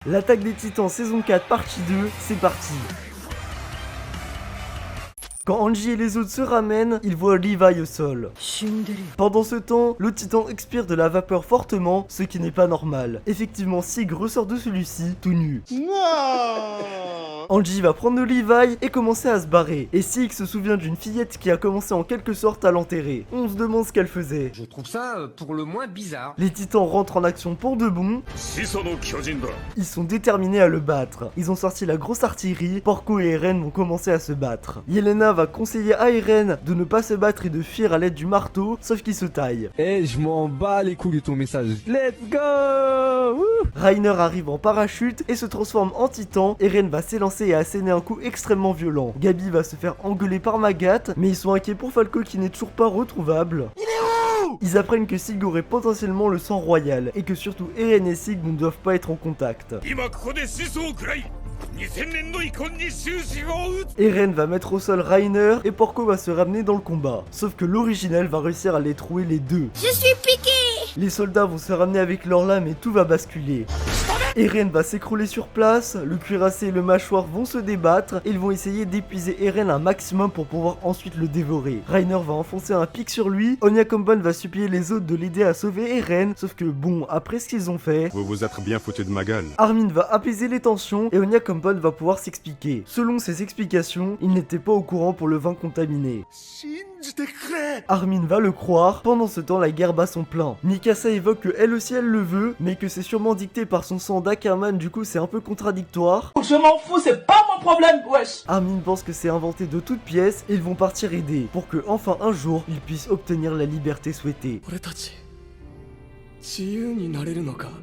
L'attaque des Titans saison 4 partie 2, c'est parti. Quand Angie et les autres se ramènent, ils voient Levi au sol. Pendant ce temps, le Titan expire de la vapeur fortement, ce qui n'est pas normal. Effectivement, Sig ressort de celui-ci, tout nu. Angie va prendre Levi et commencer à se barrer. Et Sig se souvient d'une fillette qui a commencé en quelque sorte à l'enterrer. On se demande ce qu'elle faisait. Je trouve ça pour le moins bizarre. Les Titans rentrent en action pour de bon. Ils sont déterminés à le battre. Ils ont sorti la grosse artillerie, Porco et Eren vont commencer à se battre. Yelena va conseiller à Eren de ne pas se battre et de fuir à l'aide du marteau, sauf qu'il se taille. Je m'en bats les couilles de ton message. Let's go! Woo! Reiner arrive en parachute et se transforme en titan. Eren va s'élancer et asséner un coup extrêmement violent. Gabi va se faire engueuler par Magat, mais ils sont inquiets pour Falco qui n'est toujours pas retrouvable. Il est où? Ils apprennent que Sig aurait potentiellement le sang royal et que surtout Eren et Sig ne doivent pas être en contact. Eren va mettre au sol Reiner et Porco va se ramener dans le combat. Sauf que l'original va réussir à les trouer les deux. Je suis piqué. Les soldats vont se ramener avec leurs lames et tout va basculer. Eren va s'écrouler sur place, le cuirassé et le mâchoire vont se débattre et ils vont essayer d'épuiser Eren un maximum pour pouvoir ensuite le dévorer. Reiner va enfoncer un pic sur lui, Onyakombon va supplier les autres de l'aider à sauver Eren, sauf que bon, après ce qu'ils ont fait... Vous vous êtes bien foutu de ma gueule. Armin va apaiser les tensions et Onyakombon va pouvoir s'expliquer. Selon ses explications, il n'était pas au courant pour le vin contaminé. Armin va le croire, pendant ce temps la guerre bat son plein. Mikasa évoque que elle aussi elle le veut, mais que c'est sûrement dicté par son sang d'Ackerman, du coup c'est un peu contradictoire. Je m'en fous, c'est pas mon problème, wesh. Armin pense que c'est inventé de toutes pièces et ils vont partir aider, pour que enfin un jour, ils puissent obtenir la liberté souhaitée.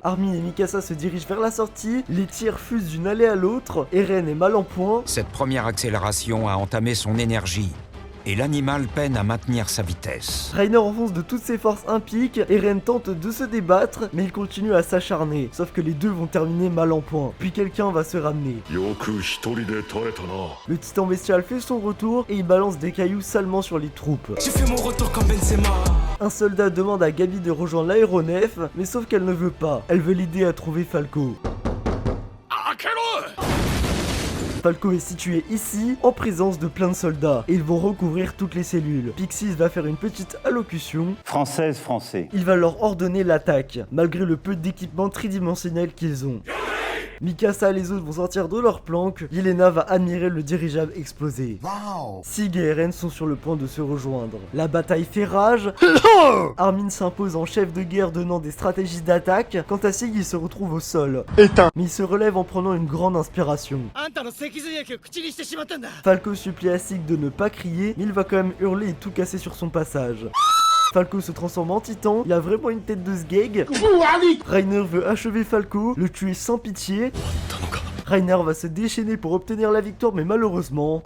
Armin et Mikasa se dirigent vers la sortie, les tirs fusent d'une allée à l'autre, Eren est mal en point. Cette première accélération a entamé son énergie, et l'animal peine à maintenir sa vitesse. Reiner enfonce de toutes ses forces un pic, Eren tente de se débattre, mais il continue à s'acharner, sauf que les deux vont terminer mal en point. Puis quelqu'un va se ramener. Le titan bestial fait son retour et il balance des cailloux salement sur les troupes. J'ai fait mon retour comme Benzema. Un soldat demande à Gabi de rejoindre l'aéronef, mais sauf qu'elle ne veut pas. Elle veut l'aider à trouver Falco. Falco est situé ici, en présence de plein de soldats, et ils vont recouvrir toutes les cellules. Pixis va faire une petite allocution. Français. Il va leur ordonner l'attaque, malgré le peu d'équipement tridimensionnel qu'ils ont. Mikasa et les autres vont sortir de leur planque, Yelena va admirer le dirigeable exploser. Sig et Eren sont sur le point de se rejoindre. La bataille fait rage. Armin s'impose en chef de guerre donnant des stratégies d'attaque. Quant à Sig, il se retrouve au sol. Éteint. Mais il se relève en prenant une grande inspiration. Falco supplie à Sig de ne pas crier, mais il va quand même hurler et tout casser sur son passage. Falco se transforme en titan, il a vraiment une tête de sgeg. Reiner veut achever Falco, le tuer sans pitié. Reiner va se déchaîner pour obtenir la victoire, mais malheureusement...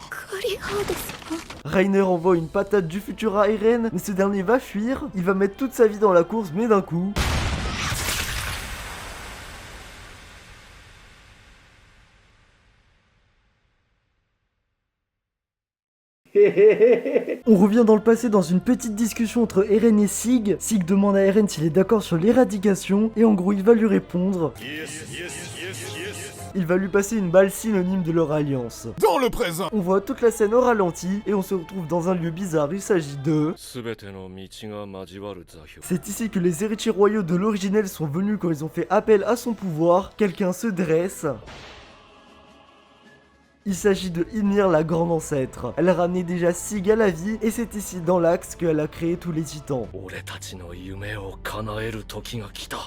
Reiner envoie une patate du futur à Eren, mais ce dernier va fuir. Il va mettre toute sa vie dans la course, mais d'un coup... On revient dans le passé dans une petite discussion entre Eren et Sig. Sig demande à Eren s'il est d'accord sur l'éradication et en gros il va lui répondre. Il va lui passer une balle synonyme de leur alliance. Dans le présent. On voit toute la scène au ralenti et on se retrouve dans un lieu bizarre, il s'agit de... C'est ici que les héritiers royaux de l'originel sont venus quand ils ont fait appel à son pouvoir. Quelqu'un se dresse. Il s'agit de Ymir, la grande ancêtre. Elle a ramené déjà Sig à la vie et c'est ici dans l'axe qu'elle a créé tous les titans.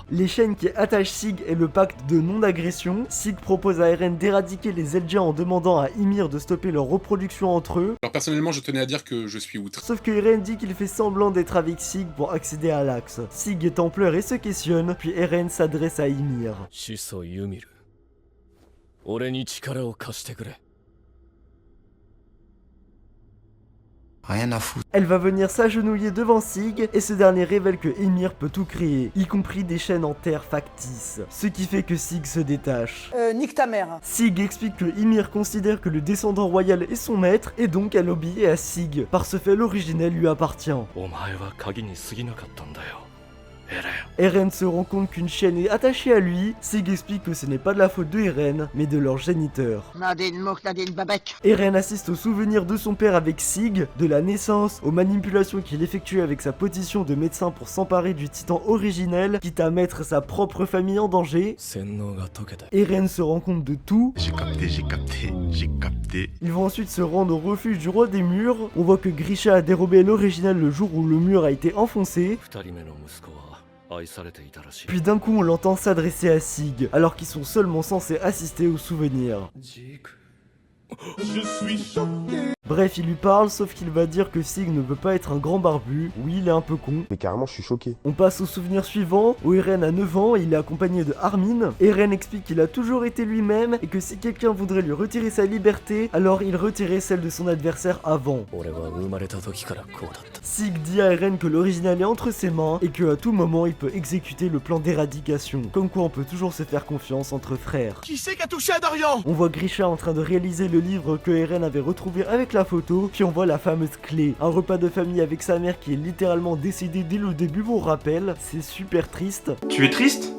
Les chaînes qui attachent Sig et le pacte de non-agression. Sig propose à Eren d'éradiquer les Eldiens en demandant à Ymir de stopper leur reproduction entre eux. Alors personnellement, je tenais à dire que je suis outre. Sauf que Eren dit qu'il fait semblant d'être avec Sig pour accéder à l'axe. Sig est en pleurs et se questionne, puis Eren s'adresse à Ymir. Rien à foutre. Elle va venir s'agenouiller devant Sig et ce dernier révèle que Ymir peut tout créer, y compris des chaînes en terre factices. Ce qui fait que Sig se détache. Nique ta mère. Sig explique que Ymir considère que le descendant royal est son maître et donc elle obéit à Sig. Par ce fait, l'originel lui appartient. Eren se rend compte qu'une chaîne est attachée à lui. Sig explique que ce n'est pas de la faute de Eren, mais de leur géniteur. Eren assiste aux souvenirs de son père avec Sig, de la naissance, aux manipulations qu'il effectuait avec sa position de médecin pour s'emparer du titan originel, quitte à mettre sa propre famille en danger. Eren se rend compte de tout. J'ai capté. Ils vont ensuite se rendre au refuge du roi des murs. On voit que Grisha a dérobé l'original le jour où le mur a été enfoncé. Puis d'un coup on l'entend s'adresser à Sig, alors qu'ils sont seulement censés assister aux souvenirs. Bref, il lui parle, sauf qu'il va dire que Sig ne peut pas être un grand barbu. Oui, il est un peu con. Mais carrément, je suis choqué. On passe au souvenir suivant, où Eren a 9 ans et il est accompagné de Armin. Eren explique qu'il a toujours été lui-même et que si quelqu'un voudrait lui retirer sa liberté, alors il retirait celle de son adversaire avant. Sig dit à Eren que l'original est entre ses mains et qu'à tout moment il peut exécuter le plan d'éradication. Comme quoi on peut toujours se faire confiance entre frères. Qui c'est qui a touché à Dorian? On voit Grisha en train de réaliser le livre que Eren avait retrouvé avec la photo, puis on voit la fameuse clé. Un repas de famille avec sa mère qui est littéralement décédée dès le début vous rappelle, c'est super triste. Tu es triste?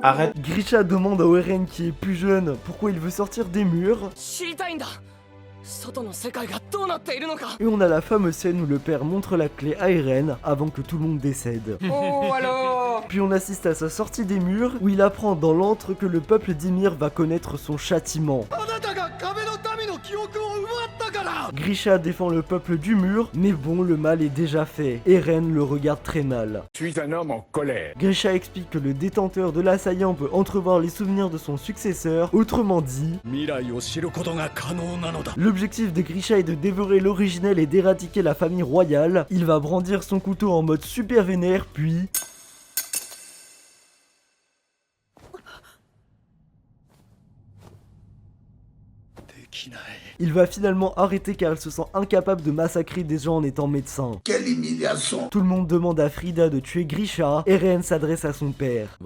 Arrête. Grisha demande à Eren qui est plus jeune pourquoi il veut sortir des murs. Et on a la fameuse scène où le père montre la clé à Eren avant que tout le monde décède. Oh alors. Puis on assiste à sa sortie des murs où il apprend dans l'antre que le peuple d'Ymir va connaître son châtiment. Grisha défend le peuple du mur, mais bon, le mal est déjà fait. Eren le regarde très mal. Je suis un homme en colère. Grisha explique que le détenteur de l'assaillant peut entrevoir les souvenirs de son successeur, autrement dit... L'objectif de Grisha est de dévorer l'originel et d'éradiquer la famille royale. Il va brandir son couteau en mode super vénère, puis... Il va finalement arrêter car il se sent incapable de massacrer des gens en étant médecin. Quelle humiliation. Tout le monde demande à Frida de tuer Grisha. Eren s'adresse à son père.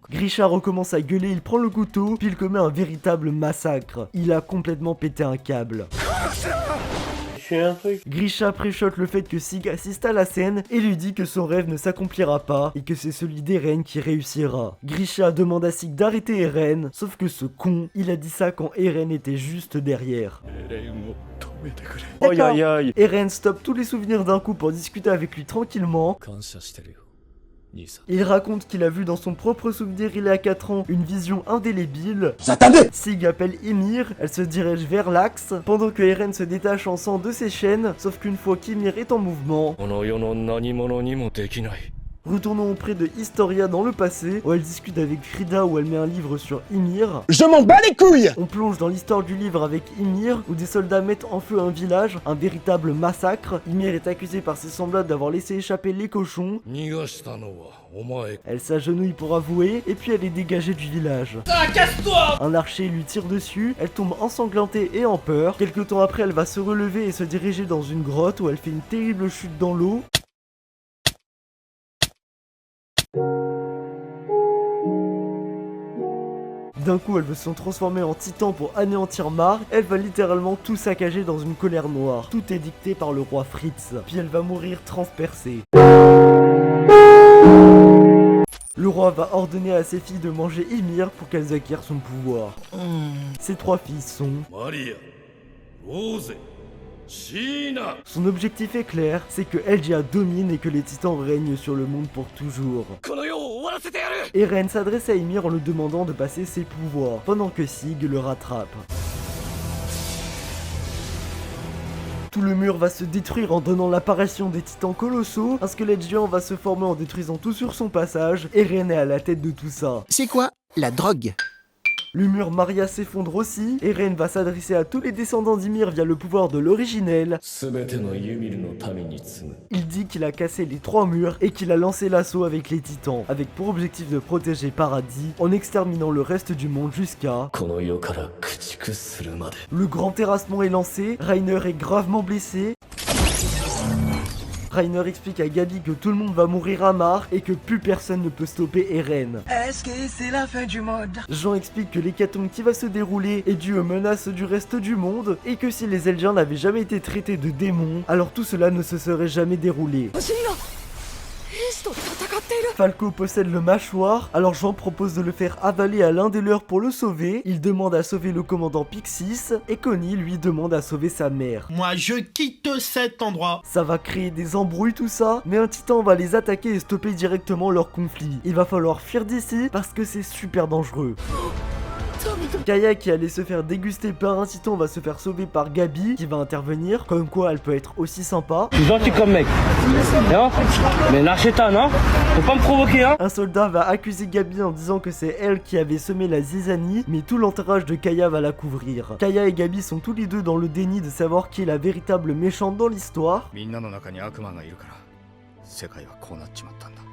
Grisha recommence à gueuler, il prend le couteau, puis il commet un véritable massacre. Il a complètement pété un câble. Grisha préchote le fait que Sig assiste à la scène et lui dit que son rêve ne s'accomplira pas et que c'est celui d'Eren qui réussira. Grisha demande à Sig d'arrêter Eren, sauf que ce con, il a dit ça quand Eren était juste derrière. Aïe aïe aïe. Eren stoppe tous les souvenirs d'un coup pour discuter avec lui tranquillement. Il raconte qu'il a vu dans son propre souvenir il y a 4 ans une vision indélébile. Sig appelle Ymir, elle se dirige vers l'axe, pendant que Eren se détache en sang de ses chaînes, sauf qu'une fois qu'Ymir est en mouvement... Retournons auprès de Historia dans le passé, où elle discute avec Frida où elle met un livre sur Ymir. Je m'en bats les couilles. On plonge dans l'histoire du livre avec Ymir, où des soldats mettent en feu un village, un véritable massacre. Ymir est accusée par ses semblables d'avoir laissé échapper les cochons. Elle s'agenouille pour avouer, et puis elle est dégagée du village. Ah, casse-toi. Un archer lui tire dessus, elle tombe ensanglantée et en peur. Quelque temps après, elle va se relever et se diriger dans une grotte où elle fait une terrible chute dans l'eau. D'un coup, elle veut se transformer en titan pour anéantir Mar. Elle va littéralement tout saccager dans une colère noire. Tout est dicté par le roi Fritz. Puis elle va mourir transpercée. Le roi va ordonner à ses filles de manger Ymir pour qu'elles acquièrent son pouvoir. Ces 3 filles sont... Son objectif est clair, c'est que Eldia domine et que les titans règnent sur le monde pour toujours. Eren s'adresse à Ymir en lui demandant de passer ses pouvoirs, pendant que Sig le rattrape. Tout le mur va se détruire en donnant l'apparition des titans colossaux, un squelette géant va se former en détruisant tout sur son passage, Eren est à la tête de tout ça. C'est quoi la drogue? Le mur Maria s'effondre aussi, Eren va s'adresser à tous les descendants d'Ymir via le pouvoir de l'originel. Il dit qu'il a cassé les 3 murs et qu'il a lancé l'assaut avec les titans, avec pour objectif de protéger Paradis en exterminant le reste du monde jusqu'à... Le grand terrassement est lancé, Reiner est gravement blessé. Reiner explique à Gabi que tout le monde va mourir à Mars et que plus personne ne peut stopper Eren. Est-ce que c'est la fin du monde? Jean explique que l'hécatombe qui va se dérouler est due aux menaces du reste du monde et que si les Eldiens n'avaient jamais été traités de démons, alors tout cela ne se serait jamais déroulé. Falco possède le mâchoire, alors Jean propose de le faire avaler à l'un des leurs pour le sauver. Il demande à sauver le commandant Pixis et Connie lui demande à sauver sa mère. Moi je quitte cet endroit. Ça va créer des embrouilles tout ça, mais un titan va les attaquer et stopper directement leur conflit. Il va falloir fuir d'ici parce que c'est super dangereux. Kaya qui allait se faire déguster par un titan va se faire sauver par Gabi qui va intervenir, comme quoi elle peut être aussi sympa. Je suis gentil comme mec. Non? Mais lâchez ta, non? Faut pas me provoquer, hein? Un soldat va accuser Gabi en disant que c'est elle qui avait semé la zizanie, mais tout l'entourage de Kaya va la couvrir. Kaya et Gabi sont tous les deux dans le déni de savoir qui est la véritable méchante dans l'histoire.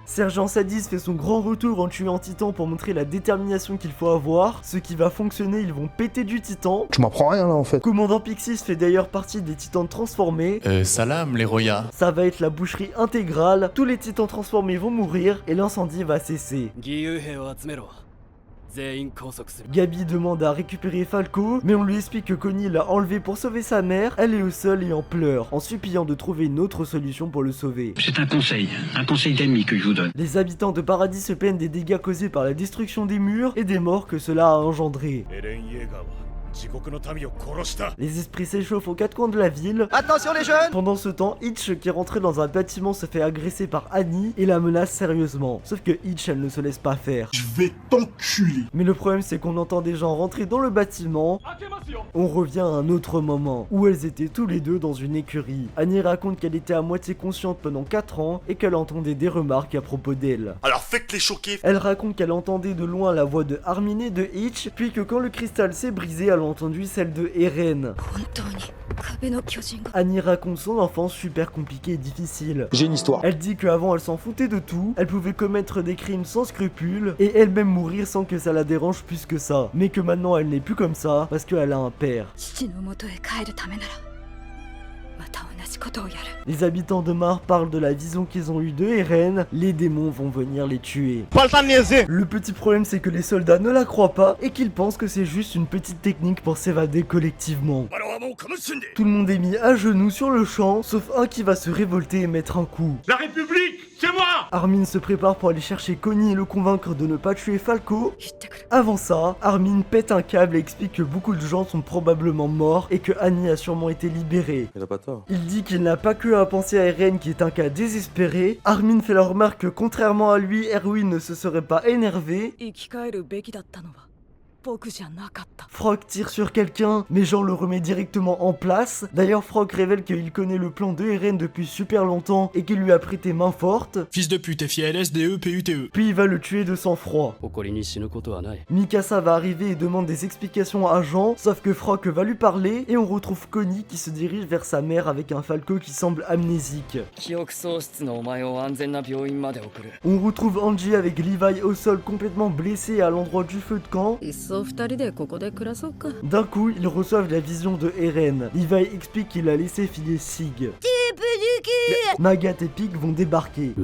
Sergent Sadis fait son grand retour en tuant Titan pour montrer la détermination qu'il faut avoir. Ce qui va fonctionner, ils vont péter du Titan. Tu m'apprends rien là en fait. Commandant Pixis fait d'ailleurs partie des Titans transformés. Salam les Roya. Ça va être la boucherie intégrale. Tous les Titans transformés vont mourir et l'incendie va cesser. Gabi demande à récupérer Falco, mais on lui explique que Connie l'a enlevé pour sauver sa mère. Elle est au sol et en pleure, en suppliant de trouver une autre solution pour le sauver. C'est un conseil d'ami que je vous donne. Les habitants de Paradis se plaignent des dégâts causés par la destruction des murs et des morts que cela a engendré. Les esprits s'échauffent aux quatre coins de la ville. Attention les jeunes! Pendant ce temps, Hitch qui est rentré dans un bâtiment se fait agresser par Annie et la menace sérieusement. Sauf que Hitch elle ne se laisse pas faire. Je vais t'enculer. Mais le problème c'est qu'on entend des gens rentrer dans le bâtiment. On revient à un autre moment où elles étaient tous les deux dans une écurie. Annie raconte qu'elle était à moitié consciente pendant 4 ans et qu'elle entendait des remarques à propos d'elle. Alors faites-les choquer. Elle raconte qu'elle entendait de loin la voix de Armin et de Hitch, puis que quand le cristal s'est brisé, elle a entendu celle de Eren. Annie raconte son enfance super compliquée et difficile. J'ai une histoire. Elle dit qu'avant elle s'en foutait de tout, elle pouvait commettre des crimes sans scrupules et elle-même mourir sans que ça la dérange plus que ça. Mais que maintenant elle n'est plus comme ça parce qu'elle a un père. Les habitants de Mars parlent de la vision qu'ils ont eue de Eren, les démons vont venir les tuer. Pas le temps de niaiser. Le petit problème c'est que les soldats ne la croient pas et qu'ils pensent que c'est juste une petite technique pour s'évader collectivement. Tout le monde est mis à genoux sur le champ, sauf un qui va se révolter et mettre un coup. La République, c'est moi. Armin se prépare pour aller chercher Connie et le convaincre de ne pas tuer Falco. Avant ça, Armin pète un câble et explique que beaucoup de gens sont probablement morts et que Annie a sûrement été libérée. Il a pas tort. Il dit qu'il n'a pas que à penser à Eren qui est un cas désespéré. Armin fait la remarque que contrairement à lui, Erwin ne se serait pas énervé. Frog tire sur quelqu'un, mais Jean le remet directement en place. D'ailleurs, Frog révèle qu'il connaît le plan de Eren depuis super longtemps et qu'il lui a prêté main forte. Fils de pute, FILSDE-PUTE. Puis il va le tuer de sang-froid. Mikasa va arriver et demande des explications à Jean, sauf que Frog va lui parler et on retrouve Connie qui se dirige vers sa mère avec un Falco qui semble amnésique. On retrouve Angie avec Levi au sol complètement blessé à l'endroit du feu de camp. D'un coup, ils reçoivent la vision de Eren. Levi explique qu'il a laissé filer Sig. Magat et Pig vont débarquer.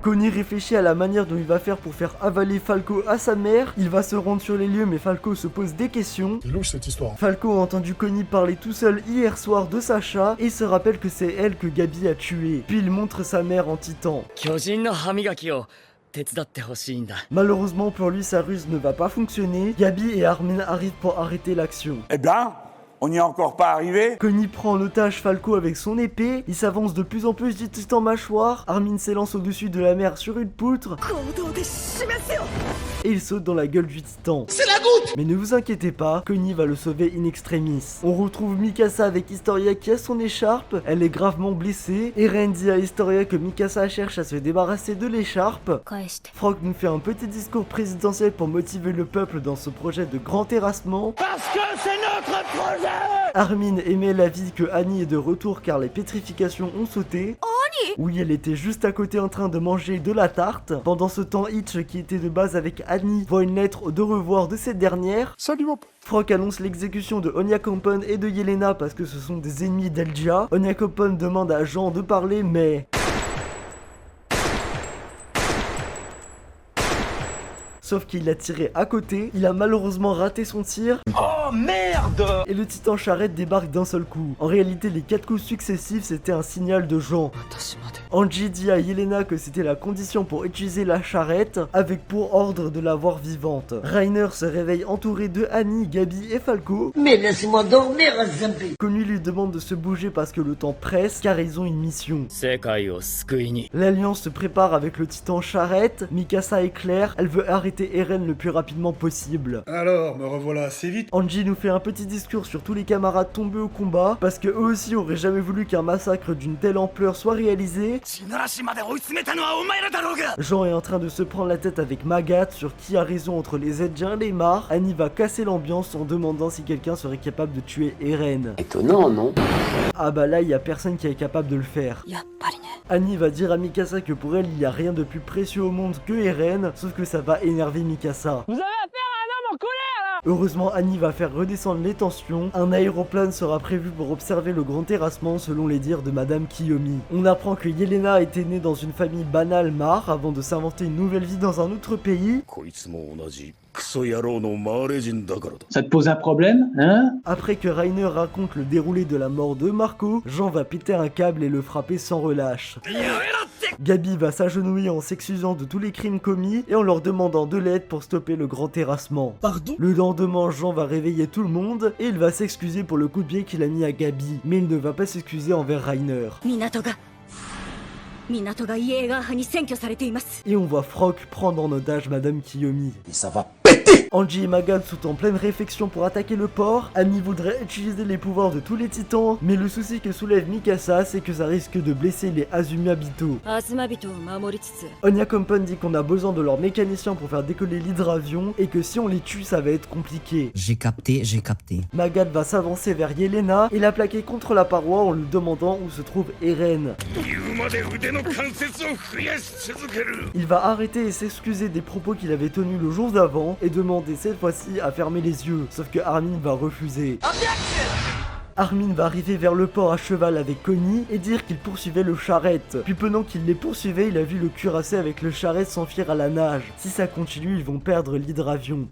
Connie réfléchit à la manière dont il va faire pour faire avaler Falco à sa mère. Il va se rendre sur les lieux mais Falco se pose des questions. C'est louche cette histoire. Falco a entendu Connie parler tout seul hier soir de Sacha et se rappelle que c'est elle que Gabi a tué. Puis il montre sa mère en titan. Malheureusement pour lui, sa ruse ne va pas fonctionner. Gabi et Armin arrivent pour arrêter l'action. Eh ben, on n'y est encore pas arrivé. Connie prend en otage Falco avec son épée. Il s'avance de plus en plus du titan mâchoire. Armin s'élance au-dessus de la mer sur une poutre. Et il saute dans la gueule du titan. C'est la goutte. Mais ne vous inquiétez pas, Connie va le sauver in extremis. On retrouve Mikasa avec Historia qui a son écharpe. Elle est gravement blessée. Eren dit à Historia que Mikasa cherche à se débarrasser de l'écharpe. Frog nous fait un petit discours présidentiel pour motiver le peuple dans ce projet de grand terrassement. Parce que c'est notre projet. Armin émet l'avis que Annie est de retour car les pétrifications ont sauté. Oui, elle était juste à côté en train de manger de la tarte. Pendant ce temps, Hitch, qui était de base avec Annie, voit une lettre de revoir de cette dernière. Salut mon pote. Frog annonce l'exécution de Onyakoppon et de Yelena parce que ce sont des ennemis d'Elgia. Onyakoppon demande à Jean de parler, mais... Sauf qu'il l'a tiré à côté, il a malheureusement raté son tir. Oh merde! Et le titan charrette débarque d'un seul coup. En réalité, les 4 coups successifs, c'était un signal de Jean. Angie dit à Yelena que c'était la condition pour utiliser la charrette, avec pour ordre de la voir vivante. Rainer se réveille entouré de Annie, Gabi et Falco. Mais laisse-moi dormir, Zampi. Connu lui demande de se bouger parce que le temps presse, car ils ont une mission. L'Alliance se prépare avec le titan charrette. Mikasa est claire, elle veut arrêter Eren le plus rapidement possible. Alors, me revoilà assez vite. Angie nous fait un petit discours sur tous les camarades tombés au combat, parce que eux aussi auraient jamais voulu qu'un massacre d'une telle ampleur soit réalisé. Jean est en train de se prendre la tête avec Magat sur qui a raison entre les Edgiens et les Mars. Annie va casser l'ambiance en demandant si quelqu'un serait capable de tuer Eren. Étonnant, non? Ah bah là, il y a personne qui est capable de le faire. Annie va dire à Mikasa que pour elle, il n'y a rien de plus précieux au monde que Eren, sauf que ça va énerver Mikasa. Vous avez affaire à un homme en colère là! Heureusement, Annie va faire redescendre les tensions. Un aéroplane sera prévu pour observer le grand terrassement selon les dires de Madame Kiyomi. On apprend que Yelena était née dans une famille banale Mar avant de s'inventer une nouvelle vie dans un autre pays. Ça te pose un problème, hein? Après que Rainer raconte le déroulé de la mort de Marco, Jean va péter un câble et le frapper sans relâche. Gabi va s'agenouiller en s'excusant de tous les crimes commis et en leur demandant de l'aide pour stopper le grand terrassement. Pardon? Le lendemain, Jean va réveiller tout le monde et il va s'excuser pour le coup de pied qu'il a mis à Gabi, mais il ne va pas s'excuser envers Rainer. Et on voit Frog prendre en otage Madame Kiyomi. Et ça va. Angie et Magat sont en pleine réflexion pour attaquer le port. Annie voudrait utiliser les pouvoirs de tous les titans, mais le souci que soulève Mikasa, c'est que ça risque de blesser les Azumi Abito. Onyakoppon dit qu'on a besoin de leurs mécaniciens pour faire décoller l'hydravion et que si on les tue, ça va être compliqué. J'ai capté. Magat va s'avancer vers Yelena et la plaquer contre la paroi en lui demandant où se trouve Eren. Il va arrêter et s'excuser des propos qu'il avait tenus le jour d'avant et demander cette fois-ci à fermer les yeux, sauf que Armin va refuser. Armin va arriver vers le port à cheval avec Connie et dire qu'il poursuivait le charrette. Puis pendant qu'il les poursuivait, il a vu le cuirassé avec le charrette s'enfuir à la nage. Si ça continue, ils vont perdre l'hydravion.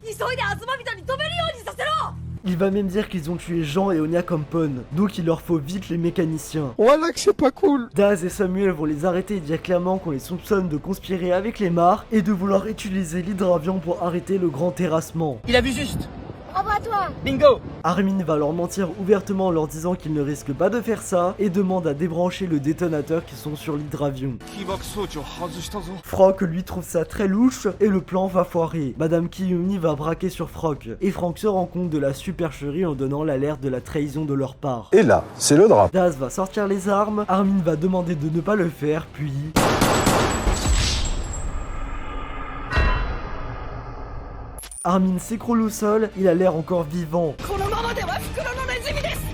Il va même dire qu'ils ont tué Jean et Onyakoppon, donc il leur faut vite les mécaniciens. Voilà que c'est pas cool. Daz et Samuel vont les arrêter et dire clairement qu'on les soupçonne de conspirer avec les Mars et de vouloir utiliser l'hydravion pour arrêter le grand terrassement. Il a vu juste. Bravo à toi! Bingo! Armin va leur mentir ouvertement en leur disant qu'il ne risque pas de faire ça et demande à débrancher le détonateur qui sont sur l'hydravion. Frog lui trouve ça très louche et le plan va foirer. Madame Kiyomi va braquer sur Frog et Frank se rend compte de la supercherie en donnant l'alerte de la trahison de leur part. Et là, c'est le drame. Daz va sortir les armes, Armin va demander de ne pas le faire, puis... Armin s'écroule au sol, il a l'air encore vivant.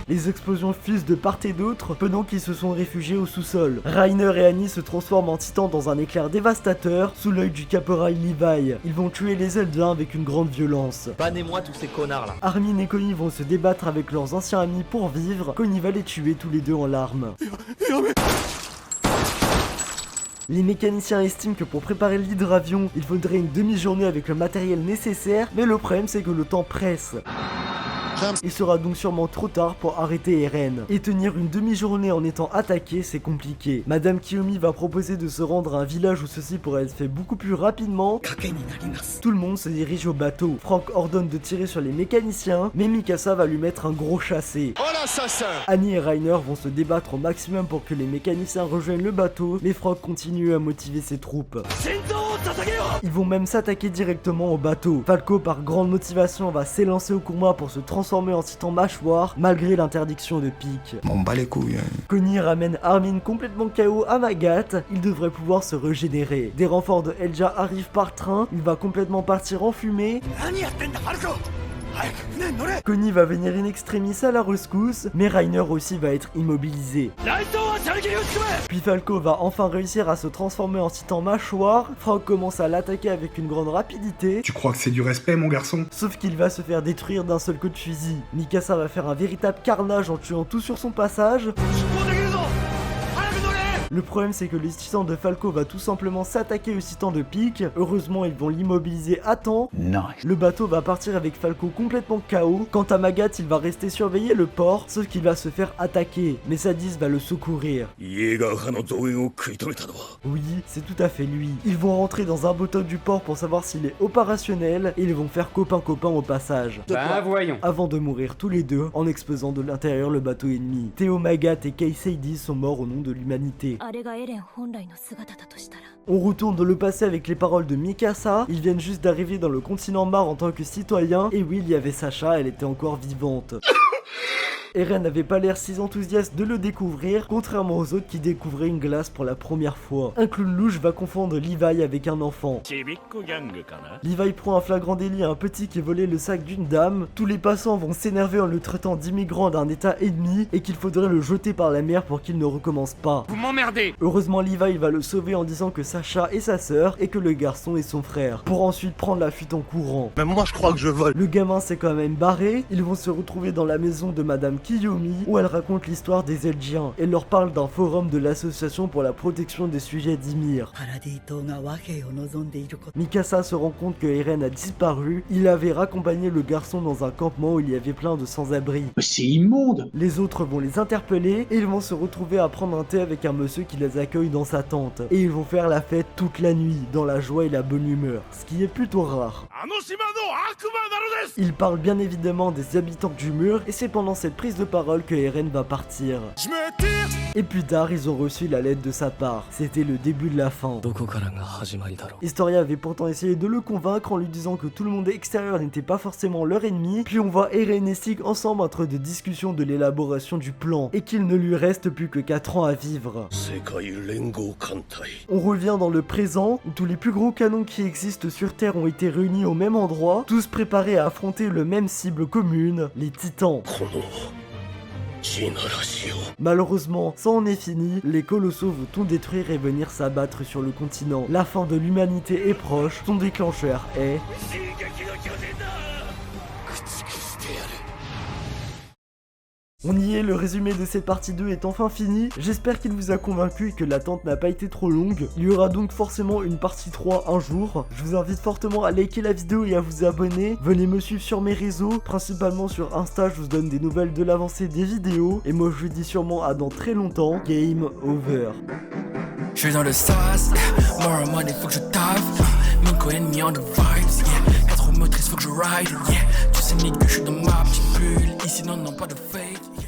Les explosions fusent de part et d'autre pendant qu'ils se sont réfugiés au sous-sol. Rainer et Annie se transforment en titans dans un éclair dévastateur sous l'œil du caporal Levi. Ils vont tuer les Eldiens avec une grande violence. Bannez-moi tous ces connards là. Armin et Connie vont se débattre avec leurs anciens amis pour vivre. Connie va les tuer tous les deux en larmes. Les mécaniciens estiment que pour préparer l'hydravion, il faudrait une demi-journée avec le matériel nécessaire, mais le problème c'est que le temps presse. Il sera donc sûrement trop tard pour arrêter Eren. Et tenir une demi-journée en étant attaqué, c'est compliqué. Madame Kiyomi va proposer de se rendre à un village où ceci pourrait être fait beaucoup plus rapidement. Tout le monde se dirige au bateau. Frank ordonne de tirer sur les mécaniciens, mais Mikasa va lui mettre un gros chassé. Oh l'assassin! Annie et Rainer vont se débattre au maximum pour que les mécaniciens rejoignent le bateau, mais Frank continue à motiver ses troupes. Ils vont même s'attaquer directement au bateau. Falco, par grande motivation, va s'élancer au combat pour se transformer en titan mâchoire, malgré l'interdiction de pique. M'en bat les couilles. Connie ramène Armin complètement KO à Magat, il devrait pouvoir se régénérer. Des renforts de Elja arrivent par train, il va complètement partir en fumée. Connie va venir in extremis à la rescousse, mais Reiner aussi va être immobilisé. Puis Falco va enfin réussir à se transformer en titan mâchoire. Frank commence à l'attaquer avec une grande rapidité. Tu crois que c'est du respect, mon garçon? Sauf qu'il va se faire détruire d'un seul coup de fusil. Mikasa va faire un véritable carnage en tuant tout sur son passage. Le problème c'est que les titans de Falco va tout simplement s'attaquer aux titans de Pieck. Heureusement ils vont l'immobiliser à temps. Nice. Le bateau va partir avec Falco complètement KO. Quant à Magat, il va rester surveiller le port, sauf qu'il va se faire attaquer. Mais Sadis va le secourir. Oui, c'est tout à fait lui. Ils vont rentrer dans un bateau du port pour savoir s'il est opérationnel et ils vont faire copain-copain au passage. Bah voyons. Avant de mourir tous les deux en explosant de l'intérieur le bateau ennemi. Théo Magat et Kei Seidi sont morts au nom de l'humanité. On retourne dans le passé avec les paroles de Mikasa. Ils viennent juste d'arriver dans le continent Mars en tant que citoyens. Et oui, il y avait Sacha, elle était encore vivante. Eren n'avait pas l'air si enthousiaste de le découvrir, contrairement aux autres qui découvraient une glace pour la première fois. Un clown louche va confondre Levi avec un enfant. Levi prend un flagrant délit à un petit qui volait le sac d'une dame. Tous les passants vont s'énerver en le traitant d'immigrant d'un état ennemi et qu'il faudrait le jeter par la mer pour qu'il ne recommence pas. Vous m'emmerdez. Heureusement, Levi va le sauver en disant que Sacha est sa sœur et que le garçon est son frère, pour ensuite prendre la fuite en courant. Même moi je crois que je vole. Le gamin s'est quand même barré. Ils vont se retrouver dans la maison de Madame Kiyomi où elle raconte l'histoire des Eldiens. Elle leur parle d'un forum de l'association pour la protection des sujets d'Ymir. Mikasa se rend compte que Eren a disparu. Il avait raccompagné le garçon dans un campement où il y avait plein de sans-abri. C'est immonde. Les autres vont les interpeller et ils vont se retrouver à prendre un thé avec un monsieur qui les accueille dans sa tente. Et ils vont faire la fête toute la nuit, dans la joie et la bonne humeur, ce qui est plutôt rare. Ils parlent bien évidemment des habitants du mur et c'est pendant cette prise de parole que Eren va partir. Je me tire. Et plus tard, ils ont reçu la lettre de sa part. C'était le début de la fin. Historia avait pourtant essayé de le convaincre en lui disant que tout le monde extérieur n'était pas forcément leur ennemi. Puis on voit Eren et Sig ensemble en train de discussion de l'élaboration du plan et qu'il ne lui reste plus que 4 ans à vivre. On revient dans le présent où tous les plus gros canons qui existent sur Terre ont été réunis au même endroit, tous préparés à affronter le même cible commune, les Titans. Malheureusement, ça en est fini, les colossaux vont tout détruire et venir s'abattre sur le continent. La fin de l'humanité est proche, son déclencheur est... On y est, le résumé de cette partie 2 est enfin fini. J'espère qu'il vous a convaincu et que l'attente n'a pas été trop longue. Il y aura donc forcément une partie 3 un jour. Je vous invite fortement à liker la vidéo et à vous abonner. Venez me suivre sur mes réseaux, principalement sur Insta, je vous donne des nouvelles de l'avancée des vidéos. Et moi je vous dis sûrement à dans très longtemps. Game over. Je suis dans le sas, more money faut que je taffe. Minko ennemi on the vibes, yeah. 4 motrices faut que je ride, yeah. Tu sais nigga, je suis dans ma petite bulle. Ici non, non, pas de fake, yeah.